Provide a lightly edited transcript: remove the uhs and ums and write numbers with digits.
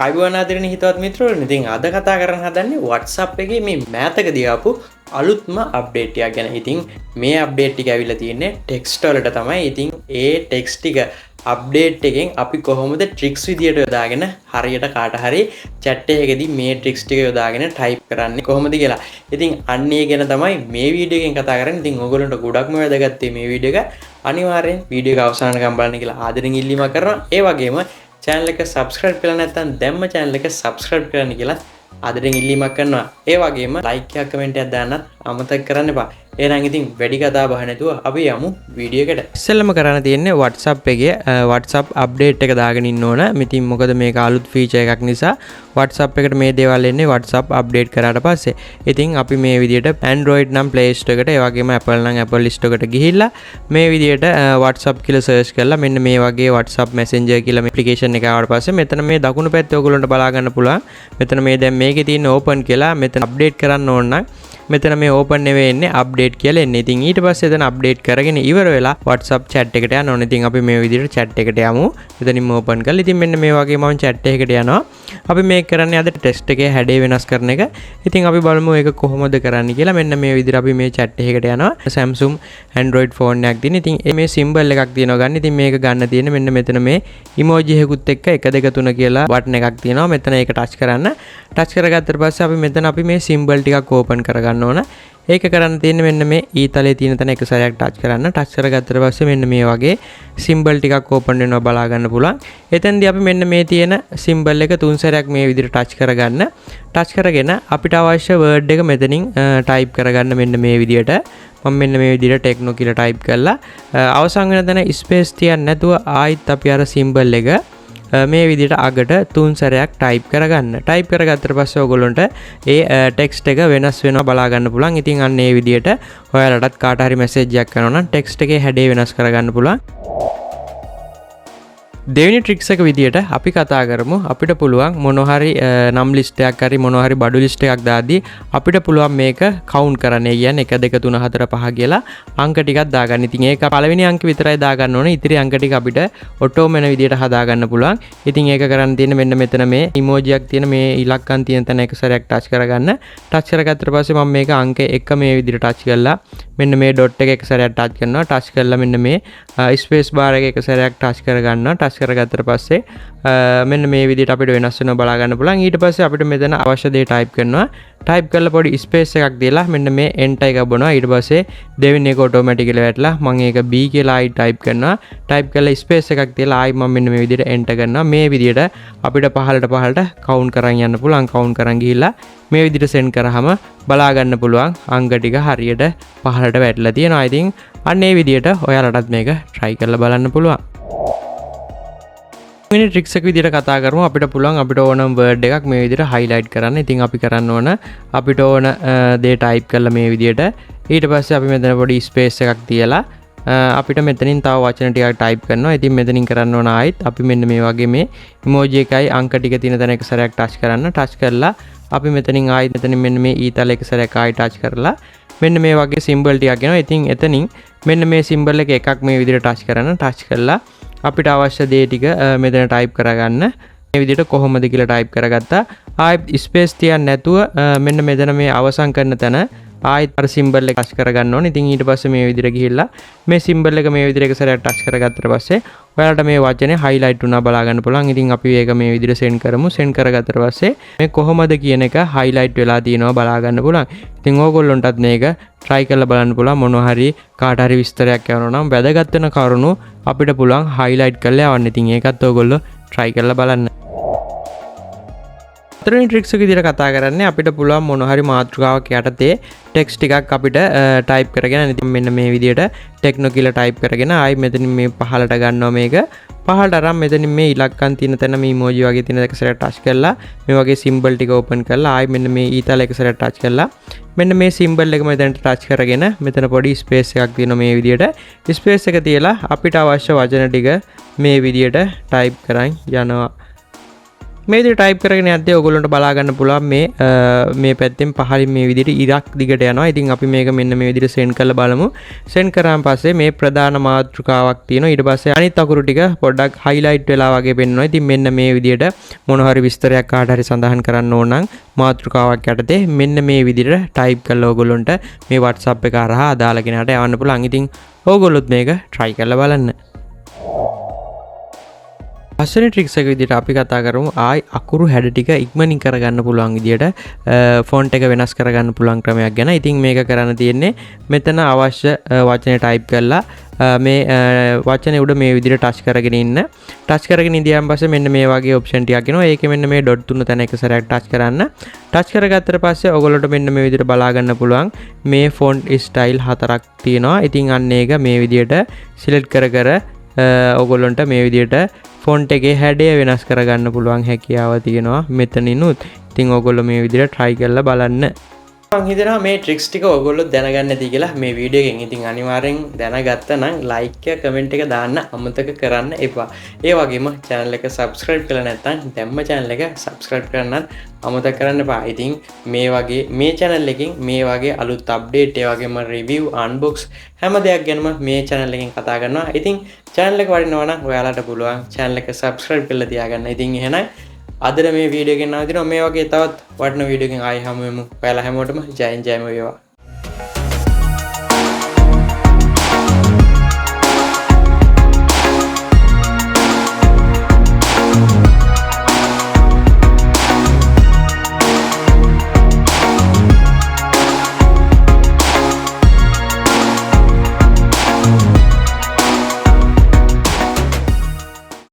අයිබෝන් ආදරණීය හිතවත් මිත්‍රවරුනි, ඉතින් අද කතා කරන්න හදන්නේ WhatsApp එකේ මේ මෑතකදී ආපු අලුත්ම අප්ඩේට් එකක් ගැන. ඉතින් මේ අප්ඩේට් ටික ඇවිල්ලා තියෙන්නේ ටෙක්ස්ට් වලට තමයි. ඉතින් ඒ ටෙක්ස්ට් ටික අප්ඩේට් එකෙන් අපි කොහොමද ට්‍රික්ස් විදියට යොදාගෙන හරියට කාට හරි chat එකකදී මේ ට්‍රික්ස් ටික යොදාගෙන ටයිප් කරන්නේ කොහොමද කියලා. ඉතින් අන්න ඒ ගැන තමයි මේ වීඩියෝ එකෙන් කතා කරන්නේ. ඉතින් ඕගොල්ලන්ට ගොඩක්ම වැදගත් මේ වීඩියෝ එක. අනිවාර්යෙන් වීඩියෝ එක අවසානකම් බලන්න කියලා ආදරෙන් ඉල්ලීමක් කරනවා. ඒ වගේම channel එක subscribe කරලා නැත්නම් දැම්ම channel එක subscribe කරන්න කියලා ආදරෙන් ඉල්ලීමක් කරනවා. ඒ වගේම like එකක් comment එකක් දාන්නත් අමතක කරන්න එපා. එහෙනම් ඉතින් වැඩි කතා බහ නැතුව අපි යමු වීඩියෝ එකට. ඉස්සෙල්ලම කරන්න තියෙන්නේ WhatsApp එකේ WhatsApp update එක දාගෙන ඉන්න ඕන. ඉතින් මොකද මේක අලුත් feature එකක් නිසා WhatsApp එකට මේ දේවල් එන්නේ WhatsApp update කරාට පස්සේ. ඉතින් අපි මේ විදියට Android නම් Play Store එකට, ඒ වගේම Apple නම් Apple Store එකට ගිහිල්ලා මේ විදියට WhatsApp කියලා search කරලා මෙන්න මේ වගේ WhatsApp Messenger කියලා application එක ආවට පස්සේ මෙතන මේ දකුණු පැත්තේ ඔයගොල්ලන්ට බලා ගන්න පුළුවන්. මෙතන මේ දැන් මේකේ තියෙන open කියලා මෙතන update කරන්න ඕන නම් මෙතන මේ open නෙවෙයි එන්නේ update කියලා එන්නේ. ඉතින් ඊට පස්සේ එතන update කරගෙන ඉවර වෙලා WhatsApp chat එකට යන්න ඕනේ. ඉතින් අපි මේ විදිහට chat එකට යමු. එතනින්ම open කරලා ඉතින් මෙන්න මේ වගේ මම chat එකකට යනවා. අපි මේක කරන්නේ අද ටෙක්ස්ට් එකේ හැඩය වෙනස් කරන එක. ඉතින් අපි බලමු ඒක කොහොමද කරන්නේ කියලා. මෙන්න මේ විදිහට අපි මේ chat එකකට යනවා. Samsung Android phone එකක් තියෙන. ඉතින් මේ symbol එකක් තියෙනවා ගන්න. ඉතින් මේක ගන්න තියෙන්නේ මෙන්න මෙතන මේ emoji එකකුත් එක්ක 1 2 3 කියලා button එකක් තියෙනවා. මෙතන ඒක touch කරන්න. touch කරගත්තට පස්සේ අපි මෙතන අපි මේ symbol ටිකක් open කරගන්න ඕන. ඒක කරන්න තියෙන්නේ මෙන්න මේ ඊතලයේ තියෙන තැන එක සැරයක් touch කරන්න. touch කරගත්තට පස්සේ මෙන්න මේ වගේ symbol ටිකක් open වෙනවා බලා ගන්න පුළුවන්. එතෙන්දී අපි මෙන්න මේ තියෙන symbol එක තුන් සැරයක් මේ විදිහට touch කරගන්න. touch කරගෙන අපිට අවශ්‍ය word එක මෙතනින් type කරගන්න මෙන්න මේ විදිහට. මම මෙන්න මේ විදිහට techno කියලා type කරලා අවසන් වෙන තැන space තියන්නේ නැතුව ආයිත් අපි අර symbol එක මේ විදිහට අගට තුන් සැරයක් ටයිප් කරගන්න. ටයිප් කරගත්තට පස්සේ ඔයගොල්ලන්ට ඒ ටෙක්ස්ට් එක වෙනස් වෙනවා බලා ගන්න පුළුවන්. ඉතින් අන්න ඒ විදිහට ඔයාලටත් කාට හරි මැසේජ් එකක් කරනවා නම් ටෙක්ස්ට් එකේ හැඩය වෙනස් කරගන්න පුළුවන්. දෙවෙනි ට්‍රික්ස් එක විදියට අපි කතා කරමු. අපිට පුළුවන් මොන හරි නම් ලිස්ට් එකක් හරි මොන හරි බඩු ලිස්ට් එකක් දාද්දී අපිට පුළුවන් මේක කවුන්ට් කරන්න. ඒ කියන්නේ 1 2 3 4 5 කියලා අංක ටිකක් දාගන්න. ඉතින් ඒක පළවෙනි අංක විතරයි දාගන්න ඕනේ. ඉතිරි අංක ටික අපිට ඔටෝම වෙන විදියට හදාගන්න පුළුවන්. ඉතින් ඒක කරන්න තියෙන්නේ මෙන්න මෙතන මේ emoji එකක් තියෙන මේ ඉලක්කම් තියෙන තැන එක සැරයක් touch කරගන්න. touch කරගත්තට පස්සේ මම මේක අංක 1 මේ විදියට touch කරලා මෙන්න මේ dot එක සැරයක් touch කරනවා. touch කරලා මෙන්න මේ space bar එක සැරයක් touch කරගන්නවා. touch කරගත්තට පස්සේ මෙන්න මේ විදිහට අපිට වෙනස් වෙනවා බලා ගන්න පුළුවන්. ඊට පස්සේ අපිට මෙතන අවශ්‍ය දේ type කරනවා. type කරලා පොඩි space එකක් දීලා මෙන්න මේ enter එක බොනවා. ඊට පස්සේ දෙවෙනි එක automatically වැටලා මම ඒක B කියලා ආයි type කරනවා. type කරලා space එකක් දීලා ආයි මම මෙන්න මේ විදිහට enter කරනවා. මේ විදිහට අපිට පහළට count කරන් යන්න පුළුවන්. count කරන් ගිහිල්ලා මේ විදිහට send කරාම බලා ගන්න පුළුවන් අංක ටික හරියට පහළට වැටලා තියෙනවා. ඉතින් අන්න ඒ විදිහට ඔයාලටත් මේක try කරලා බලන්න පුළුවන්. මේ ට්‍රික්ස් එක විදිහට කතා කරමු. අපිට පුළුවන් අපිට ඕනම වර්ඩ් එකක් මේ විදිහට highlight කරන්න. ඉතින් අපි කරන්න ඕන අපිට ඕන දේ type කරලා මේ විදිහට ඊට පස්සේ අපි මෙතන පොඩි space එකක් තියලා අපිට මෙතනින් තව වචන ටිකක් type කරනවා. ඉතින් මෙතනින් කරන්න ඕන ආයෙත් අපි මෙන්න මේ වගේ මේ emoji එකයි අංක ටික තියෙන තැන එක සැරයක් touch කරන්න. touch කරලා අපි මෙතනින් ආයෙත් මෙතනින් මෙන්න මේ ඊතල එක සැරයක් ආයෙ touch කරලා මෙන්න මේ වගේ symbol ටිකක් එනවා. ඉතින් එතනින් මෙන්න මේ symbol එක එකක් මේ විදිහට touch කරන්න. touch කරලා අපිට අවශ්‍ය දේ ටික මෙතන type කරගන්න. මේ විදිහට කොහොමද කියලා type කරගත්තා. ආයෙත් space තියන්නේ නැතුව මෙන්න මෙතන මේ අවසන් කරන තැන ආයෙත් අර symbol එක touch කරගන්න ඕනේ. ඉතින් ඊට පස්සේ මේ විදිහට ගිහිල්ලා මේ symbol එක මේ විදිහට එක සැරයක් touch කරගත්තට පස්සේ ඔයාලට මේ වචනේ highlight වුණා බලා ගන්න පුළුවන්. ඉතින් අපි ඒක මේ විදිහට send කරමු. send කරගත්තට පස්සේ මේ කොහොමද කියන එක highlight වෙලා තියෙනවා බලා ගන්න පුළුවන්. ඉතින් ඕගොල්ලන්ටත් මේක try කරලා බලන්න පුළුවන්. මොනවා හරි කාට හරි විස්තරයක් යවනවා නම් වැදගත් වෙන කරුණු අපිට පුළුවන් highlight කරලා යවන්න. ඉතින් ඒකත් ඕගොල්ලෝ try කරලා බලන්න. හතරවෙනි ට්‍රික්ස් එක විදිහට කතා කරන්නේ අපිට පුළුවන් මොන හරි මාතෘකාවක් යටතේ ටෙක්ස්ට් ටිකක් අපිට ටයිප් කරගෙන ඉතින් මෙන්න මේ විදිහට techno කියලා ටයිප් කරගෙන ආයි මෙතනින් මේ පහළට ගන්නවා මේක. පහළට අරන් මෙතනින් මේ ඉලක්කම් තියෙන තැන මේ emoji වගේ තියෙන එක සැරයක් touch කරලා මේ වගේ symbol ටික open කරලා ආයි මෙන්න මේ ඊතල එක සැරයක් touch කරලා මෙන්න මේ symbol එක මෙතනට touch කරගෙන මෙතන පොඩි space එකක් තියෙනවා මේ විදිහට. space එක තියලා අපිට අවශ්‍ය වචන ටික මේ විදිහට type කරන් යනවා. මේ විදිහට ටයිප් කරගෙන යද්දී ඔයගොල්ලන්ට බලා ගන්න පුළුවන් මේ පැත්තෙන් පහළින් මේ විදිහට ඉරක් දිගට යනවා. ඉතින් අපි මේක මෙන්න මේ විදිහට සෙන්ඩ් කරලා බලමු. සෙන්ඩ් කරාන් පස්සේ මේ ප්‍රධාන මාතෘකාවක් තියෙනවා. ඊට පස්සේ අනිත් අකුරු ටික පොඩ්ඩක් highlight වෙලා වගේ පෙන්වනවා. ඉතින් මෙන්න මේ විදිහට මොන හරි විස්තරයක් කාට හරි සඳහන් කරන්න ඕන නම් මාතෘකාවක් යටතේ මෙන්න මේ විදිහට ටයිප් කරලා ඔයගොල්ලන්ට මේ WhatsApp එක හරහා අදාළ කෙනාට යවන්න පුළුවන්. ඉතින් ඕගොල්ලොත් මේක try කරලා බලන්න. පස්වෙනි ට්‍රික්ස් එක විදිහට අපි කතා කරමු අකුරු හැඩ ටික ඉක්මනින් කරගන්න පුළුවන් විදිහට ෆොන්ට් එක වෙනස් කරගන්න පුළුවන් ක්‍රමයක් ගැන. ඉතින් මේක කරන්න තියෙන්නේ මෙතන අවශ්‍ය වචනේ ටයිප් කරලා මේ වචනේ උඩ මේ විදිහට ටච් කරගෙන ඉන්න. ටච් කරගෙන ඉඳියන් පස්සේ මෙන්න මේ වගේ ඔප්ෂන් ටිකක් එනවා. ඒකේ මෙන්න මේ ඩොට් තුන තැන එක සැරයක් ටච් කරන්න. ටච් කරගත්තට පස්සේ ඔයගොල්ලන්ට මෙන්න මේ විදිහට බලා ගන්න පුළුවන් මේ ෆොන්ට් ස්ටයිල් 4ක් තියෙනවා. ඉතින් අන්න ඒක මේ විදිහට සිලෙක්ට් කර ඔයගොල්ලන්ට මේ විදිහට ෆොන්ට් එකේ හැඩය වෙනස් කරගන්න පුළුවන් හැකියාව තියෙනවා මෙතනිනුත්. ඉතින් ඔයගොල්ලෝ මේ විදිහට try කරලා බලන්න. මම හිතනවා මේ ට්‍රික්ස් ටික ඔයගොල්ලෝ දැනගන්න ඇති කියලා මේ වීඩියෝ එකෙන්. ඉතින් අනිවාර්යෙන් දැනගත්තා නම් like එක comment එක දාන්න අමතක කරන්න එපා. ඒ වගේම channel එක subscribe කරලා නැත්නම් දැම්ම channel එක subscribe කරන්නත් අමතක කරන්න එපා. ඉතින් මේ වගේ මේ channel එකෙන් මේ වගේ අලුත් update ඒ වගේම review unbox හැම දෙයක් ගැනම මේ channel එකෙන් කතා කරනවා. ඉතින් channel එක වටිනවා නම් ඔයාලට පුළුවන් channel එක subscribe කරලා තියාගන්න. ඉතින් එහෙනම් අදට මේ වීඩියෝ එකෙන් නවතිනවා. මේ වගේ තවත් වටින වීඩියෝ එකකින් ආයෙ හමු වෙමු. ඔයාලා හැමෝටම ජයෙන් ජයම වේවා.